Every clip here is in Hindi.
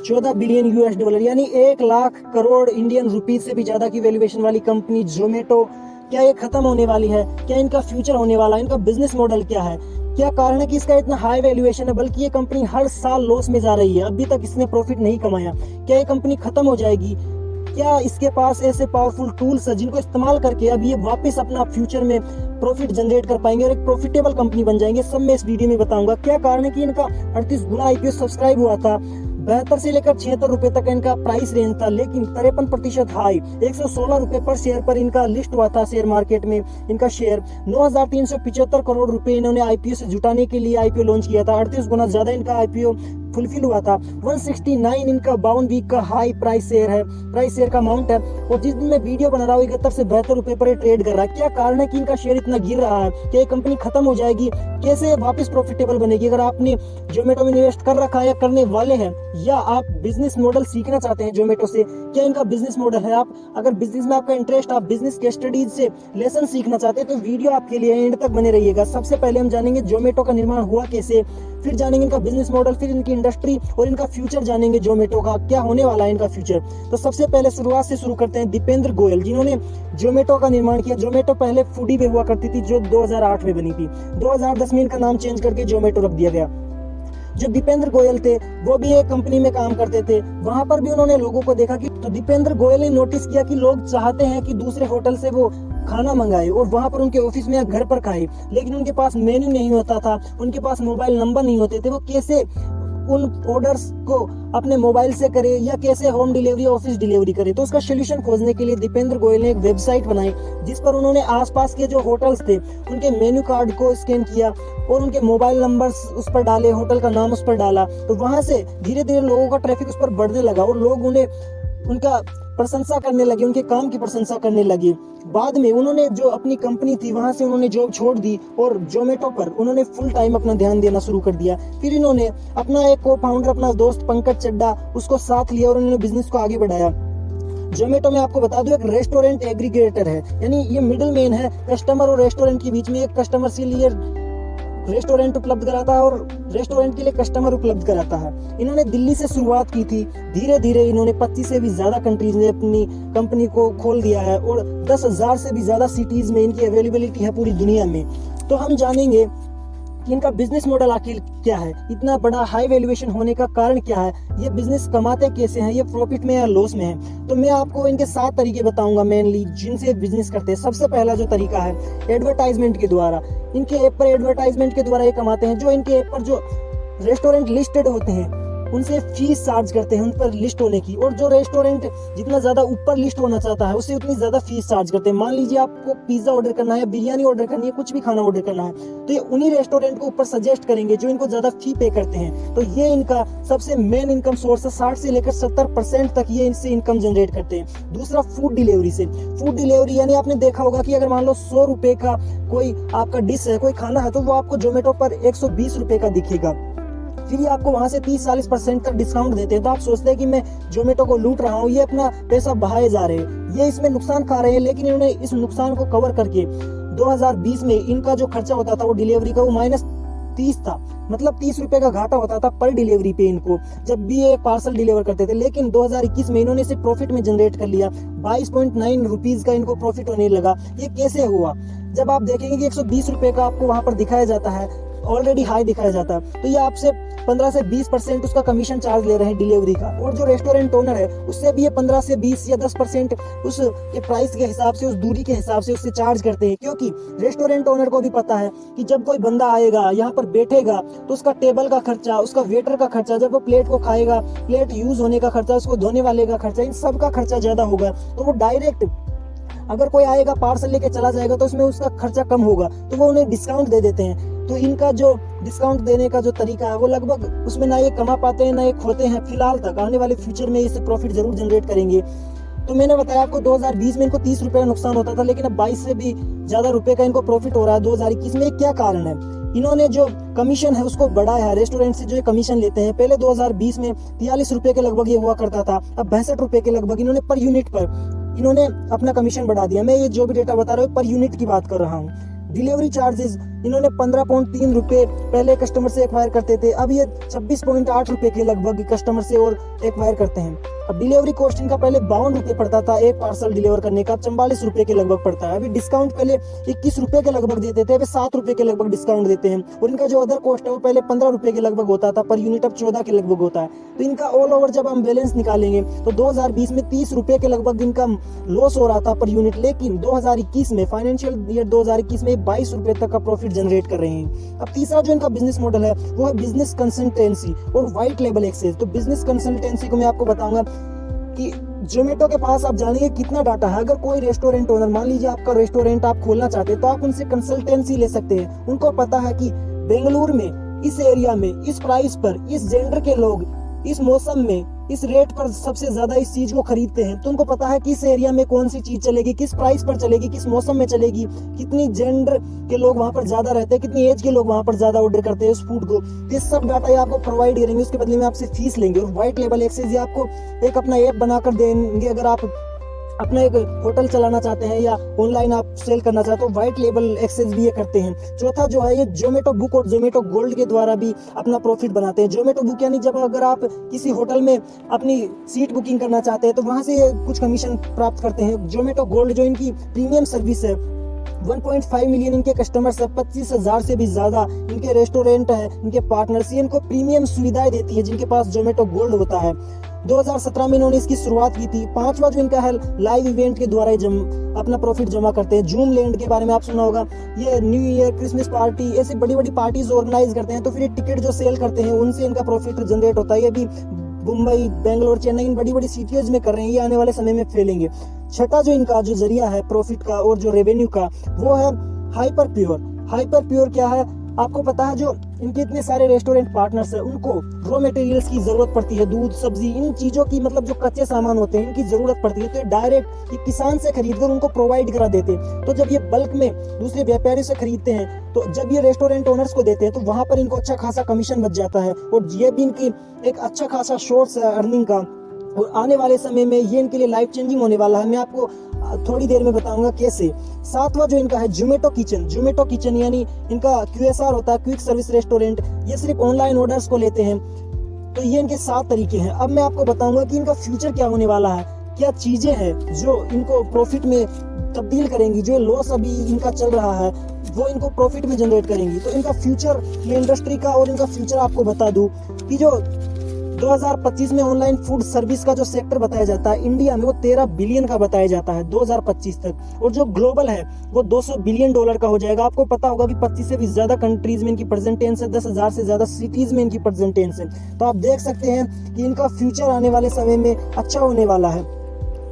14 बिलियन यूएस डॉलर यानी 1 लाख करोड़ इंडियन रुपीज से भी ज्यादा की वैल्यूएशन वाली कंपनी जोमेटो, क्या ये खत्म होने वाली है? क्या इनका फ्यूचर होने वाला है? इनका बिजनेस मॉडल क्या है? क्या कारण है कि इसका इतना हाई वैल्यूएशन है? बल्कि ये कंपनी हर साल लॉस में जा रही है, अभी तक इसने प्रॉफिट नहीं कमाया। क्या ये कंपनी खत्म हो जाएगी? क्या इसके पास ऐसे पावरफुल टूल्स है जिनको इस्तेमाल करके अब ये वापस अपना फ्यूचर में प्रॉफिट जनरेट कर पाएंगे और एक प्रॉफिटेबल कंपनी बन जाएंगे? सब मैं इस वीडियो में बताऊंगा। क्या कारण है कि इनका 38 गुना आईपीओ सब्सक्राइब हुआ था, 72 से लेकर 76 रुपए तक इनका प्राइस रेंज था, लेकिन 53% हाई 116 रुपए पर शेयर पर इनका लिस्ट हुआ था शेयर मार्केट में। इनका शेयर 9,375 करोड़ रुपए इन्होंने आईपीओ से जुटाने के लिए आईपीओ लॉन्च किया था। 38 गुना ज्यादा इनका आईपीओ फुलफिल हुआ था। 169 इनका 52 वीक का हाई प्राइस शेयर है, प्राइस शेयर का अमाउंट है। और जिस दिन मैं वीडियो बना रहा हूँ 71 से 72 रुपए पर ट्रेड कर रहा है। क्या कारण है कि इनका शेयर इतना गिर रहा है? क्या ये कंपनी खत्म हो जाएगी? कैसे वापस प्रॉफिटेबल बनेगी? अगर आपने जोमेटो में इन्वेस्ट कर रखा है या करने वाले हैं, या आप बिजनेस मॉडल सीखना चाहते हैं जोमेटो से, क्या इनका बिजनेस मॉडल है? आप अगर बिजनेस में आपका इंटरेस्ट, आप बिजनेस के स्टडीज से लेसन सीखना चाहते हैं तो वीडियो आपके लिए एंड तक बने रहिएगा। सबसे पहले हम जानेंगे जोमेटो का निर्माण हुआ कैसे, फिर जानेंगे इनका बिजनेस मॉडल, फिर इनकी इंडस्ट्री और इनका फ्यूचर जानेंगे जोमेटो का क्या होने वाला है इनका फ्यूचर। तो सबसे पहले शुरुआत से शुरू करते हैं। दीपेंद्र गोयल जिन्होंने जोमेटो का निर्माण किया। जोमेटो पहले फूडी पे हुआ करती थी जो 2008 में बनी थी। 2010 में इनका नाम चेंज करके जोमेटो रख दिया गया। जो दीपेंद्र गोयल थे वो भी एक कंपनी में काम करते थे, वहां पर भी उन्होंने लोगों को देखा कि तो दीपेंद्र गोयल ने नोटिस किया कि लोग चाहते हैं कि दूसरे होटल से वो खाना मंगाए और वहां पर उनके ऑफिस में या घर पर खाए, लेकिन उनके पास मेन्यू नहीं होता था, उनके पास मोबाइल नंबर नहीं होते थे। वो कैसे उन ऑर्डर्स को अपने मोबाइल से करे या कैसे होम डिलीवरी ऑफिस डिलीवरी करे? तो उसका सोल्यूशन खोजने के लिए दीपेंद्र गोयल ने एक वेबसाइट बनाई जिस पर उन्होंने आसपास के जो होटल्स थे उनके मेन्यू कार्ड को स्कैन किया और उनके मोबाइल नंबर्स उस पर डाले, होटल का नाम उस पर डाला। तो वहां से धीरे धीरे लोगों का ट्रैफिक उस पर बढ़ने लगा और लोग उन्हें उनका प्रशंसा करने लगे, उनके काम की प्रशंसा करने लगे। बाद में उन्होंने जो अपनी कंपनी थी वहां से उन्होंने जॉब छोड़ दी और जोमेटो पर उन्होंने फुल टाइम अपना ध्यान देना शुरू कर दिया। फिर इन्होंने अपना एक को फाउंडर, अपना दोस्त पंकज चड्डा, उसको साथ लिया और उन्होंने बिजनेस को आगे बढ़ाया। जोमेटो में आपको बता दूं एक रेस्टोरेंट एग्रीगेटर है, यानी ये मिडिल मैन है कस्टमर और रेस्टोरेंट के बीच में। एक कस्टमर से लिए रेस्टोरेंट उपलब्ध कराता है और रेस्टोरेंट के लिए कस्टमर उपलब्ध कराता है। इन्होंने दिल्ली से शुरुआत की थी, धीरे धीरे इन्होंने 25 से भी ज्यादा कंट्रीज में अपनी कंपनी को खोल दिया है और 10,000 से भी ज्यादा सिटीज में इनकी अवेलेबिलिटी है पूरी दुनिया में। तो हम जानेंगे कि इनका बिजनेस मॉडल आखिर क्या है, इतना बड़ा हाई वैल्यूएशन होने का कारण क्या है, ये बिजनेस कमाते कैसे हैं, ये प्रॉफिट में या लॉस में है। तो मैं आपको इनके 7 तरीके बताऊंगा मेनली जिनसे बिजनेस करते हैं। सबसे पहला जो तरीका है एडवर्टाइजमेंट के द्वारा। इनके ऐप पर एडवर्टाइजमेंट के द्वारा ये कमाते हैं। जो इनके ऐप पर जो रेस्टोरेंट लिस्टेड होते हैं उनसे फीस चार्ज करते हैं उन पर लिस्ट होने की, और जो रेस्टोरेंट जितना ज्यादा ऊपर लिस्ट होना चाहता है उससे उतनी ज्यादा फीस चार्ज करते हैं। मान लीजिए आपको पिज्जा ऑर्डर करना है, बिरयानी ऑर्डर करनी है, कुछ भी खाना ऑर्डर करना है, तो ये उन्हीं रेस्टोरेंट को ऊपर सजेस्ट करेंगे जो इनको ज्यादा फी पे करते हैं। तो ये इनका सबसे मेन इनकम सोर्स है। 60 से लेकर 70% तक ये इनसे इनकम जनरेट करते हैं। दूसरा फूड डिलीवरी से। फूड डिलीवरी यानी आपने देखा होगा कि अगर मान लो 100 रुपए का कोई आपका डिश है, कोई खाना है, तो वो आपको जोमेटो पर 120 रुपए का दिखेगा। फिर ये आपको वहां से 30-40% तक डिस्काउंट देते हैं। तो आप सोचते हैं कि मैं जोमेटो को लूट रहा हूँ, ये अपना पैसा बहाए जा रहे हैं, ये इसमें नुकसान खा रहे हैं। लेकिन इन्होंने इस नुकसान को कवर करके 2020 में इनका जो खर्चा होता था वो डिलीवरी का वो -30 था, मतलब 30 रुपए का घाटा होता था पर डिलीवरी पे इनको जब भी ये पार्सल डिलीवर करते थे। लेकिन 2021 में इन्होंने इसे प्रॉफिट में जनरेट कर लिया, 22.9 रुपीज का इनको प्रॉफिट होने लगा। ये कैसे हुआ? जब आप देखेंगे कि 120 रुपए का आपको वहां पर दिखाया जाता है, ऑलरेडी हाई दिखाया जाता है, तो ये आपसे 15 से 20% उसका कमीशन चार्ज ले रहे हैं डिलीवरी का। और जो रेस्टोरेंट ओनर है उससे भी ये 15 से 20 या 10% उस के प्राइस के हिसाब से, उस दूरी के हिसाब से उससे चार्ज करते हैं। क्योंकि रेस्टोरेंट ओनर को भी पता है कि जब कोई बंदा आएगा यहाँ पर बैठेगा तो उसका टेबल का खर्चा, उसका वेटर का खर्चा, जब वो प्लेट को खाएगा, प्लेट यूज होने का खर्चा, उसको धोने वाले का खर्चा, इन सब का खर्चा ज्यादा होगा। तो वो डायरेक्ट अगर कोई आएगा पार्सल लेके चला जाएगा तो उसमें उसका खर्चा कम होगा, तो वो उन्हें डिस्काउंट दे देते हैं। तो इनका जो डिस्काउंट देने का जो तरीका है वो लगभग उसमें ना ये कमा पाते हैं ना ये खोते हैं फिलहाल तक। आने वाले फ्यूचर में इससे प्रॉफिट जरूर जनरेट करेंगे। तो मैंने बताया आपको 2020 में इनको 30 रुपए का नुकसान होता था, लेकिन अब 22 से भी ज्यादा रुपए का इनको प्रॉफिट हो रहा है 2021 में। क्या कारण है? इन्होंने जो कमीशन है उसको बढ़ाया है। रेस्टोरेंट से जो कमीशन लेते हैं, पहले 2020 में 43 रुपए के लगभग ये हुआ करता था, अब 62 रुपए के लगभग इन्होंने पर यूनिट पर इन्होंने अपना कमीशन बढ़ा दिया। मैं ये जो भी डेटा बता रहा हूँ पर यूनिट की बात कर रहा हूँ। डिलीवरी चार्जेस इन्होंने 15.3 रुपये पहले कस्टमर से एक्वायर करते थे, अब ये 26.8 रुपये के लगभग कस्टमर से और एक्वायर करते हैं। अब डिलीवरी कॉस्ट इनका पहले 52 रुपये पड़ता था एक पार्सल डिलीवर करने का, 44 रुपये के लगभग पड़ता है। अभी डिस्काउंट पहले 21 रुपये के लगभग देते थे, अभी 7 रुपये के लगभग डिस्काउंट देते हैं। और इनका जो अदर कॉस्ट है वो पहले 15 रुपये के लगभग होता था, पर यूनिट अब 14 के लगभग होता है। तो इनका ऑल ओवर जब हम बैलेंस निकालेंगे तो 2020 में 30 रुपये के लगभग इनका लॉस हो रहा था पर यूनिट, लेकिन 2021 में फाइनेंशियल ईयर 2021 में 22 रुपये तक का प्रॉफिट जनरेट कर रहे हैं। अब तीसरा जो इनका बिजनेस मॉडल है वो है बिजनेस कंसल्टेंसी और व्हाइट लेबल एक्सेस। तो बिजनेस कंसल्टेंसी को मैं आपको बताऊंगा कि जोमेटो के पास आप जानेंगे कितना डाटा है। अगर कोई रेस्टोरेंट ओनर, मान लीजिए आपका रेस्टोरेंट आप खोलना चाहते हैं, तो आप उनसे कंसल्टेंसी ले सकते हैं। उनको पता है कि बेंगलुरु में, इस एरिया में, इस प्राइस पर, इस जेंडर के लोग इस मौसम में इस रेट पर सबसे ज्यादा इस चीज को खरीदते हैं। तो उनको पता है कि इस एरिया में कौन सी चीज चलेगी, किस प्राइस पर चलेगी, किस मौसम में चलेगी, कितनी जेंडर के लोग वहां पर ज्यादा रहते हैं, कितनी एज के लोग वहां पर ज्यादा ऑर्डर करते हैं उस फूड को। ये सब डाटा ये आपको प्रोवाइड करेंगे, उसके बदले में आपसे फीस लेंगे। और व्हाइट लेबल एक्सेस ये आपको एक अपना ऐप बनाकर देंगे। अगर आप अपना एक होटल चलाना चाहते हैं या ऑनलाइन आप सेल करना चाहते हो, व्हाइट लेबल एक्सेस भी ये करते हैं। चौथा जो है ये जोमेटो बुक और जोमेटो गोल्ड के द्वारा भी अपना प्रॉफिट बनाते हैं। जोमेटो बुक यानी जब अगर आप किसी होटल में अपनी सीट बुकिंग करना चाहते हैं तो वहां से ये कुछ कमीशन प्राप्त करते हैं। जोमेटो गोल्ड जो इनकी प्रीमियम सर्विस है, 1.5 मिलियन इनके कस्टमर्स है, 25,000 से भी ज्यादा इनके रेस्टोरेंट है, इनके पार्टनर्स, इनको प्रीमियम सुविधाएं देती है जिनके पास जोमेटो गोल्ड होता है। 2017 में इन्होंने इसकी शुरुआत की थी। पांचवा जो इनका है लाइव इवेंट के द्वारा अपना प्रॉफिट जमा करते हैं। जूम लैंड के बारे में आप सुना होगा, ये न्यू ईयर, क्रिसमस पार्टी, ऐसी बड़ी बड़ी पार्टीज ऑर्गेनाइज करते हैं। तो फिर ये टिकट जो सेल करते हैं उनसे इनका प्रॉफिट जनरेट होता है। ये भी मुंबई, बेंगलोर, चेन्नई, इन बड़ी बड़ी सिटीज में कर रहे हैं। ये आने वाले समय में फैलेंगे। छठा जो इनका जो जरिया है प्रॉफिट का और जो रेवेन्यू का, वो है हाइपर प्योर। हाइपर प्योर क्या है आपको पता है? जो इनके इतने सारे रेस्टोरेंट पार्टनर्स हैं उनको रॉ मटेरियल्स की जरूरत पड़ती है, दूध, सब्जी, इन चीजों की, मतलब जो कच्चे सामान होते हैं इनकी जरूरत पड़ती है। तो डायरेक्ट ये किसान से खरीदकर उनको प्रोवाइड करा देते हैं। तो जब ये बल्क में दूसरे व्यापारी से खरीदते हैं तो जब ये रेस्टोरेंट ओनर्स को देते हैं तो वहां पर इनको अच्छा खासा कमीशन बच जाता है। और ये भी इनकी एक अच्छा खासा सोर्स है अर्निंग का। और आने वाले समय में ये इनके लिए लाइफ चेंजिंग होने वाला है। मैं आपको थोड़ी देर में बताऊंगा कैसे। सातवां जो इनका है जोमेटो किचन। जोमेटो किचन यानी इनका QSR होता है, क्विक सर्विस रेस्टोरेंट। ये सिर्फ ऑनलाइन ऑर्डर्स को लेते हैं। तो ये इनके 7 तरीके हैं। अब मैं आपको बताऊंगा कि इनका फ्यूचर क्या होने वाला है, क्या चीजें हैं जो इनको प्रॉफिट में तब्दील करेंगी, जो लॉस अभी इनका चल रहा है वो इनको प्रॉफिट में जनरेट करेंगी। तो इनका फ्यूचर, ये इंडस्ट्री का और इनका फ्यूचर आपको बता दूं कि जो 2025 में ऑनलाइन फूड सर्विस का जो सेक्टर बताया जाता है इंडिया में, वो 13 बिलियन का बताया जाता है 2025 तक। और जो ग्लोबल है वो $200 बिलियन का हो जाएगा। आपको पता होगा कि 25 से भी ज्यादा कंट्रीज में इनकी प्रेजेंटेंस है, 10,000 से ज्यादा सिटीज में इनकी प्रेजेंटेंस है। तो आप देख सकते हैं कि इनका फ्यूचर आने वाले समय में अच्छा होने वाला है।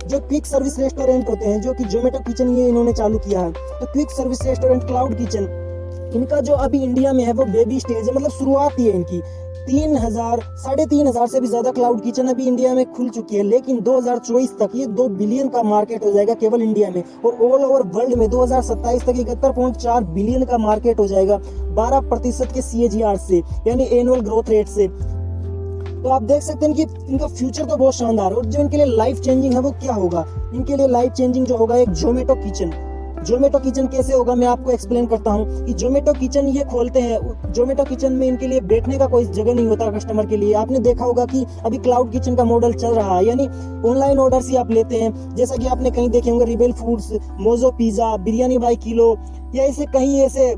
जो क्विक सर्विस रेस्टोरेंट होते हैं, जो कि जोमेटो किचन ये इन्होंने चालू किया है, तो quick service restaurant, cloud kitchen, इनका जो अभी इंडिया में है वो बेबी स्टेज है, मतलब शुरुआत ही है इनकी। 3,000 से भी ज्यादा क्लाउड किचन अभी इंडिया में खुल चुकी है। लेकिन 2024 तक ये 2 बिलियन का मार्केट हो जाएगा केवल इंडिया में। और ऑल ओवर वर्ल्ड में 2027 तक 71.4 बिलियन का मार्केट हो जाएगा 12% के CAGR से, यानी एनुअल ग्रोथ रेट से। तो आप देख सकते हैं कि इनका फ्यूचर तो बहुत शानदार है। और जो इनके लिए लाइफ चेंजिंग है वो क्या होगा? इनके लिए लाइफ चेंजिंग जो होगा एक जोमेटो किचन। जोमेटो किचन कैसे होगा मैं आपको एक्सप्लेन करता हूँ कि जोमेटो किचन ये खोलते हैं। जोमेटो किचन में इनके लिए बैठने का कोई जगह नहीं होता कस्टमर के लिए। आपने देखा होगा कि अभी क्लाउड किचन का मॉडल चल रहा है, यानी ऑनलाइन ऑर्डर ही आप लेते हैं। जैसा कि आपने कहीं देखे होंगे rebel foods, mojo pizza, biryani by kilo, या ऐसे कहीं ऐसे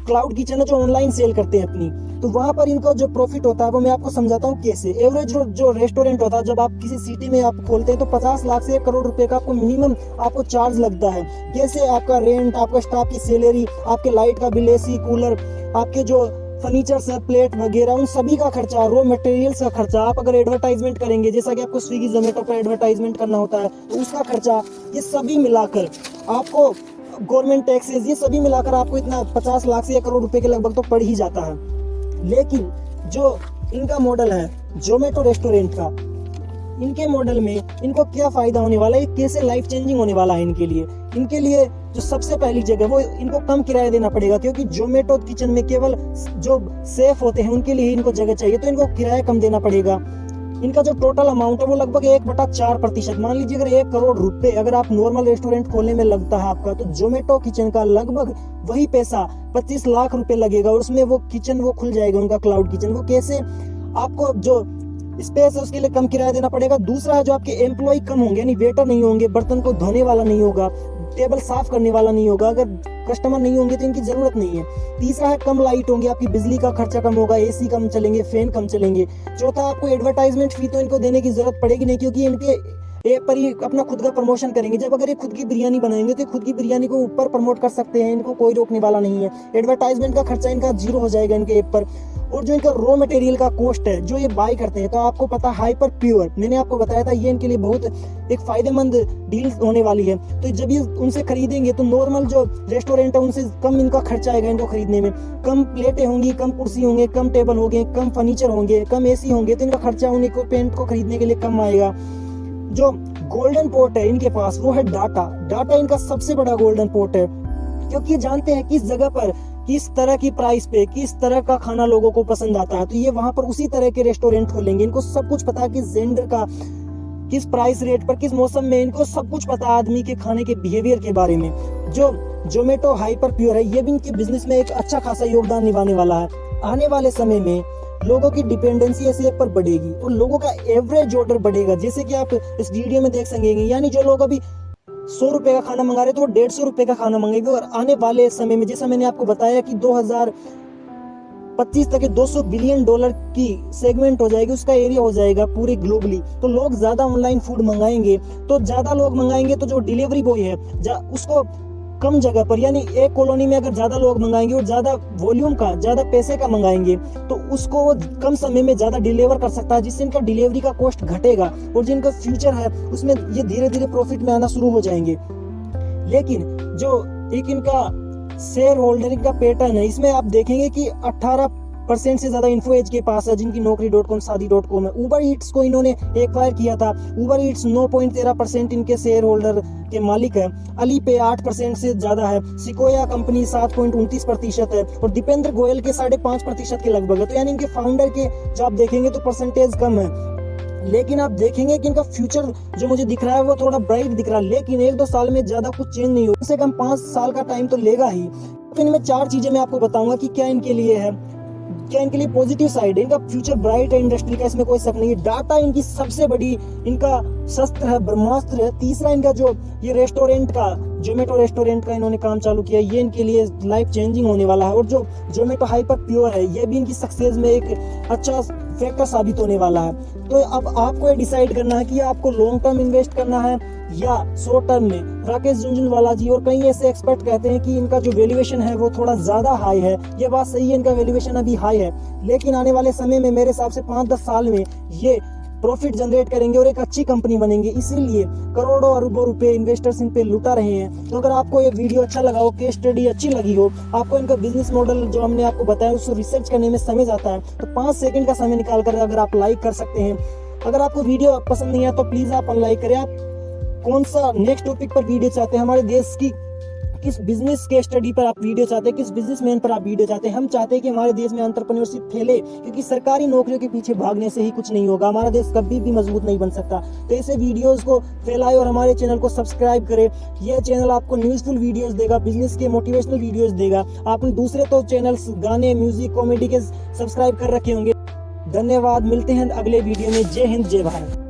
क्लाउड किचन है जो ऑनलाइन सेल करते हैं अपनी। तो वहां पर इनका जो प्रॉफिट होता है वो मैं आपको समझाता हूँ कैसे। एवरेज जो रेस्टोरेंट होता है, जब आप किसी सिटी में आप खोलते हैं तो 50 लाख से 1 करोड़ रुपए का आपको मिनिमम आपको चार्ज लगता है। कैसे? आपका रेंट, आपका स्टाफ की सैलरी, आपके लाइट का बिल, AC, कूलर, आपके जो फर्नीचर है, प्लेट वगैरह, उन सभी का खर्चा, रॉ मटेरियल्स का खर्चा। आप अगर एडवर्टाइजमेंट करेंगे, जैसा कि आपको स्विगी जोमेटो पर एडवर्टाइजमेंट करना होता है, तो उसका खर्चा, ये सभी मिलाकर आपको गवर्नमेंट टैक्सेस, ये सभी मिलाकर आपको इतना 50 लाख से 1 करोड़ रुपए के लगभग तो पड़ ही जाता है। लेकिन जो इनका मॉडल है जोमेटो रेस्टोरेंट का, इनके मॉडल में इनको क्या फायदा होने वाला है, कैसे लाइफ चेंजिंग होने वाला है इनके लिए। इनके लिए जो सबसे पहली जगह वो इनको कम किराया देना पड़ेगा, क्योंकि जोमेटो किचन में केवल जो सेफ होते हैं उनके लिए इनको जगह चाहिए, तो इनको किराया कम देना पड़ेगा। इनका जो टोटल अमाउंट है वो लगभग 1/4%। मान लीजिए अगर 1 करोड़ रुपए अगर आप नॉर्मल रेस्टोरेंट खोलने में लगता है आपका, तो जोमेटो किचन का लगभग वही पैसा 25 लाख रुपए लगेगा और उसमें वो किचन वो खुल जाएगा उनका क्लाउड किचन। वो कैसे? आपको जो स्पेस है उसके लिए कम किराया देना पड़ेगा। दूसरा है जो आपके एम्प्लॉय कम होंगे, यानी वेटर नहीं होंगे, बर्तन को धोने वाला नहीं होगा, टेबल साफ करने वाला नहीं होगा, अगर कस्टमर नहीं होंगे तो इनकी जरूरत नहीं है। तीसरा है कम लाइट होंगे, आपकी बिजली का खर्चा कम होगा, एसी कम चलेंगे, फैन कम चलेंगे। चौथा, आपको एडवर्टाइजमेंट फी तो इनको देने की जरूरत पड़ेगी नहीं, क्योंकि इनके ऐप पर ही अपना खुद का प्रमोशन करेंगे। जब अगर ये खुद की बिरयानी बनाएंगे तो खुद की बिरयानी को ऊपर प्रमोट कर सकते हैं, इनको कोई रोकने वाला नहीं है। एडवर्टाइजमेंट का खर्चा इनका 0 हो जाएगा इनके ऐप पर। और जो इनका रॉ मटेरियल का कॉस्ट है जो ये बाय करते हैं, तो आपको पता हाइपर प्योर, मैंने आपको बताया था ये इनके लिए बहुत एक फायदेमंद डील होने वाली है। तो जब ये उनसे खरीदेंगे तो नॉर्मल जो रेस्टोरेंट है उनसे कम इनका खर्चा आएगा इनको खरीदने में। कम प्लेटें होंगी, कम कुर्सी होंगे, कम टेबल होंगे, कम फर्नीचर होंगे, कम एसी होंगे, तो इनका खर्चा उन इक्विपमेंट को खरीदने के लिए कम आएगा। जो गोल्डन पोर्ट है इनके पास वो है डाटा इनका सबसे बड़ा गोल्डन पोर्ट है, क्योंकि ये जानते हैं किस जगह पर किस तरह की प्राइस पे किस तरह का खाना लोगों को पसंद आता है, तो ये वहां पर उसी तरह के रेस्टोरेंट खोलेंगे। इनको सब कुछ पता है किस जेंडर का किस प्राइस रेट पर किस मौसम में, इनको सब कुछ पता है आदमी के खाने के बिहेवियर के बारे में। जो जोमेटो हाइपर प्योर है ये भी इनके बिजनेस में एक अच्छा खासा योगदान निभाने वाला है। आने वाले समय में लोगों की डिपेंडेंसी इस ऐप पर बढ़ेगी और लोगों का एवरेज ऑर्डर बढ़ेगा, जैसे कि आप इस वीडियो में देख सकेंगे। यानी जो लोग अभी 100 रुपए का खाना मंगा रहे तो वो 150 रुपए का खाना मंगेंगे, और आने वाले समय में जैसा मैंने आपको बताया कि 2025 तक $200 बिलियन की सेगमेंट हो जाएगी, उसका एरिया हो जाएगा पूरे ग्लोबली। तो लोग ज्यादा ऑनलाइन फूड मंगाएंगे, तो ज्यादा लोग मंगाएंगे तो जो डिलीवरी बॉय है उसको कम जगह पर, यानी एक कॉलोनी में अगर ज्यादा लोग मंगाएंगे और ज्यादा वॉल्यूम का ज्यादा पैसे का मंगाएंगे तो उसको वो कम समय में ज्यादा डिलीवर कर सकता है, जिससे इनका डिलीवरी का कॉस्ट घटेगा और जिनका फ्यूचर है उसमें ये धीरे धीरे प्रॉफिट में आना शुरू हो जाएंगे। लेकिन जो एक इनका शेयर होल्डरिंग का पैटर्न है, इसमें आप देखेंगे कि 18% से ज्यादा इन्फो एज के पास है, जिनकी नौकरी.com, शादी.com है। उबर ईट्स को इन्होंने एक्वायर किया था। उबर ईट्स 9.13% इनके शेयर होल्डर के मालिक है। अली पे 8% से ज्यादा है। सिकोया कंपनी 7.29% है और दीपेंद्र गोयल के 5.5% के लगभग है। तो यानी इनके फाउंडर के जो आप देखेंगे तो परसेंटेज कम है, लेकिन आप देखेंगे कि इनका फ्यूचर जो मुझे दिख रहा है वो थोड़ा ब्राइट दिख रहा है। लेकिन 1-2 साल में ज्यादा कुछ चेंज नहीं हो, कम से कम 5 साल का टाइम तो लेगा ही। तो इनमें 4 चीजें मैं आपको बताऊंगा कि क्या इनके लिए है, क्या इनके लिए पॉजिटिव साइड है। इनका फ्यूचर ब्राइट है इंडस्ट्री का, इसमें कोई शक नहीं है। डाटा इनकी सबसे बड़ी इनका शस्त्र है, ब्रह्मास्त्र है। तीसरा इनका जो ये रेस्टोरेंट का जोमेटो रेस्टोरेंट का इन्होंने काम चालू किया, ये इनके लिए लाइफ चेंजिंग होने वाला है। और जो जोमेटो हाइपर प्योर है ये भी इनकी सक्सेस में एक अच्छा फैक्टर साबित होने वाला है। तो अब आपको ये डिसाइड करना है कि आपको लॉन्ग टर्म इन्वेस्ट करना है या शॉर्ट टर्म में। राकेश झुनझुनवाला जी और कई ऐसे एक्सपर्ट कहते हैं कि इनका जो वैल्यूएशन है वो थोड़ा ज्यादा हाई है। ये बात सही है, इनका वैल्यूएशन अभी हाई है, लेकिन आने वाले समय में मेरे हिसाब से 5-10 साल में ये प्रॉफिट जनरेट करेंगे और एक अच्छी कंपनी बनेंगे। इसीलिए करोड़ों अरबों रुपए इन्वेस्टर्स इन पे लुटा रहे हैं। तो अगर आपको ये वीडियो अच्छा लगा हो, केस स्टडी अच्छी लगी हो, आपको इनका बिजनेस मॉडल जो हमने आपको बताया उसको रिसर्च करने में समय जाता है, तो 5 सेकंड का समय निकाल कर अगर आप लाइक कर सकते हैं। अगर आपको वीडियो पसंद नहीं है तो प्लीज आप अनलाइक करें। आप कौन सा नेक्स्ट टॉपिक पर वीडियो चाहते हैं, हमारे देश की किस बिजनेस के स्टडी पर आप वीडियो चाहते हैं, किस बिजनेसमैन पर आप वीडियो चाहते हैं। हम चाहते हैं कि हमारे देश में एंटरप्रेन्योरशिप फैले, क्योंकि सरकारी नौकरियों के पीछे भागने से ही कुछ नहीं होगा। हमारा देश कभी भी मजबूत नहीं बन सकता। तो ऐसे वीडियोस को फैलाएं और हमारे चैनल को सब्सक्राइब करें। यह चैनल आपको न्यूज़फुल वीडियोस देगा, बिजनेस के मोटिवेशनल वीडियोस देगा। आपने दूसरे तो चैनल्स गाने, म्यूजिक, कॉमेडी के सब्सक्राइब कर रखे होंगे। धन्यवाद, मिलते हैं अगले वीडियो में। जय हिंद, जय भारत।